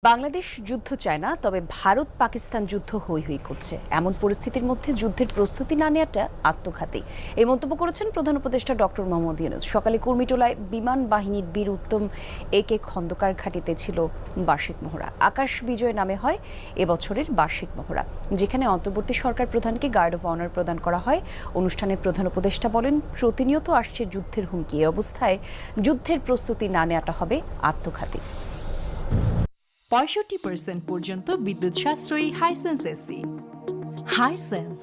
বাংলাদেশ যুদ্ধ চায় না, তবে ভারত পাকিস্তান যুদ্ধ হই হই করছে। এমন পরিস্থিতির মধ্যে যুদ্ধের প্রস্তুতি না নেওয়াটা আত্মঘাতী। এই মন্তব্য করেছেন প্রধান উপদেষ্টা ডক্টর মোহাম্মদ ইউনূস। সকালে কুর্মিটোলায় বিমান বাহিনীর বীর উত্তম একে খন্দকার ঘাঁটিতে ছিল বার্ষিক মহড়া। আকাশ বিজয় নামে হয় এবছরের বার্ষিক মহড়া, যেখানে অন্তর্বর্তী সরকার প্রধানকে গার্ড অফ অনার প্রদান করা হয়। অনুষ্ঠানে প্রধান উপদেষ্টা বলেন, প্রতিনিয়ত আসছে যুদ্ধের হুমকি। এ অবস্থায় যুদ্ধের প্রস্তুতি না নেওয়াটা হবে আত্মঘাতী। 65% পর্যন্ত বিদ্যুৎ সাশ্রয়ী হাইসেন্স এসি। হাইসেন্স।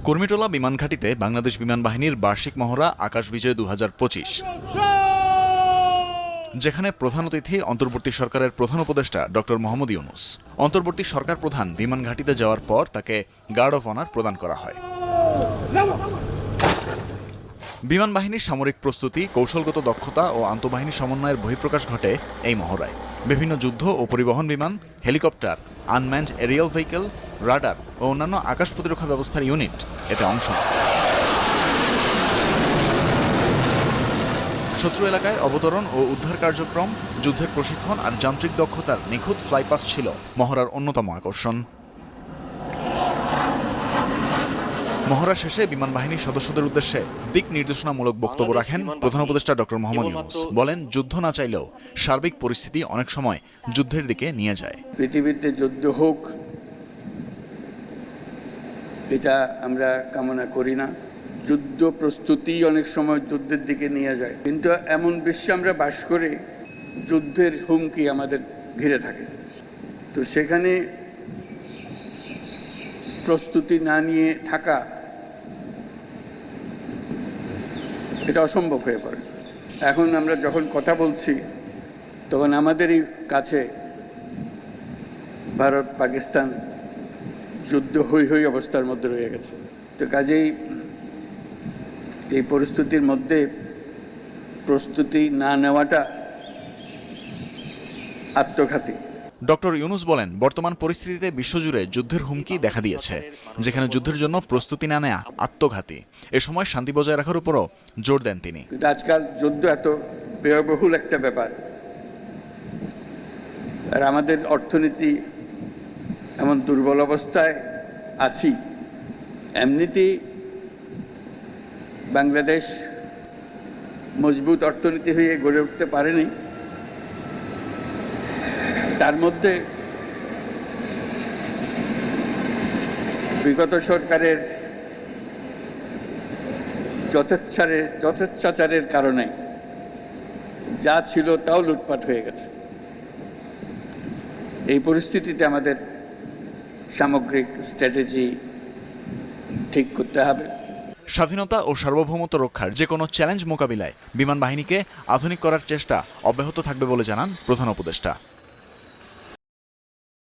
কুর্মিটোলা বিমান ঘাঁটিতে বাংলাদেশ বিমান বাহিনীর বার্ষিক মহড়া আকাশ বিজয় 2025, যেখানে প্রধান অতিথি অন্তর্বর্তী সরকারের প্রধান উপদেষ্টা ডক্টর মোহাম্মদ ইউনূস। অন্তর্বর্তী সরকার প্রধান বিমান ঘাঁটিতে যাওয়ার পর তাকে গার্ড অফ অনার প্রদান করা হয়। বিমান বাহিনীর সামরিক প্রস্তুতি, কৌশলগত দক্ষতা ও আন্তঃবাহিনী সমন্বয়ের বহিঃপ্রকাশ ঘটে এই মহড়ায়। বিভিন্ন যুদ্ধ ও পরিবহন বিমান, helicopter, unmanned aerial vehicle, radar ও অন্যান্য আকাশ প্রতিরক্ষা ব্যবস্থার ইউনিট এতে অংশ নেয়। শত্রু এলাকায় অবতরণ ও উদ্ধার কার্যক্রম, যুদ্ধের প্রশিক্ষণ আর যান্ত্রিক দক্ষতার নিখুঁত ফ্লাইপাস ছিল মহড়ার অন্যতম আকর্ষণ। মহড়া শেষে বিমান বাহিনীর সদস্যদের উদ্দেশ্যে দিক নির্দেশনামূলক বক্তব্য রাখেন প্রধান উপদেষ্টা ডক্টর মোহাম্মদ ইউনূস। বলেন, যুদ্ধ না চাইলেও সার্বিক পরিস্থিতি অনেক সময় যুদ্ধের দিকে নিয়ে যায়। পৃথিবীতে যুদ্ধ হোক, এটা আমরা কামনা করি না। যুদ্ধ প্রস্তুতি অনেক সময় যুদ্ধের দিকে নিয়ে যায়, কিন্তু এমন বিশ্বে আমরা বাস করি যুদ্ধের হুমকি আমাদের ঘিরে থাকে। তো সেখানে প্রস্তুতি না নিয়ে থাকা এটা অসম্ভব হয়ে পড়ে। এখন আমরা যখন কথা বলছি তখন আমাদেরই কাছে ভারত পাকিস্তান যুদ্ধ হই হই অবস্থার মধ্যে রয়ে গেছে। তো কাজেই এই পরিস্থিতির মধ্যে প্রস্তুতি না নেওয়াটা আত্মঘাতী। ডক্টর ইউনূস বলেন, বর্তমান পরিস্থিতিতে বিশ্বজুড়ে যুদ্ধের হুমকি দেখা দিয়েছে, যেখানে যুদ্ধের জন্য প্রস্তুতি না নেওয়া আত্মঘাতী। এ সময় শান্তি বজায় রাখার উপরও জোর দেন তিনি। কিন্তু আজকাল যুদ্ধ এত ব্যয়বহুল একটা ব্যাপার, আর আমাদের অর্থনীতি এমন দুর্বল অবস্থায় আছি। এমনিতেই বাংলাদেশ মজবুত অর্থনীতি হয়ে গড়ে উঠতে পারেনি, তার মধ্যে বিগত সরকারের যথেচ্ছাচারের কারণে যা ছিল তাও লুটপাট হয়ে গেছে। এই পরিস্থিতিতে আমাদের সামগ্রিক স্ট্র্যাটেজি ঠিক করতে হবে। স্বাধীনতা ও সার্বভৌমত্ব রক্ষার যে কোনো চ্যালেঞ্জ মোকাবিলায় বিমান বাহিনীকে আধুনিক করার চেষ্টা অব্যাহত থাকবে বলে জানান প্রধান উপদেষ্টা।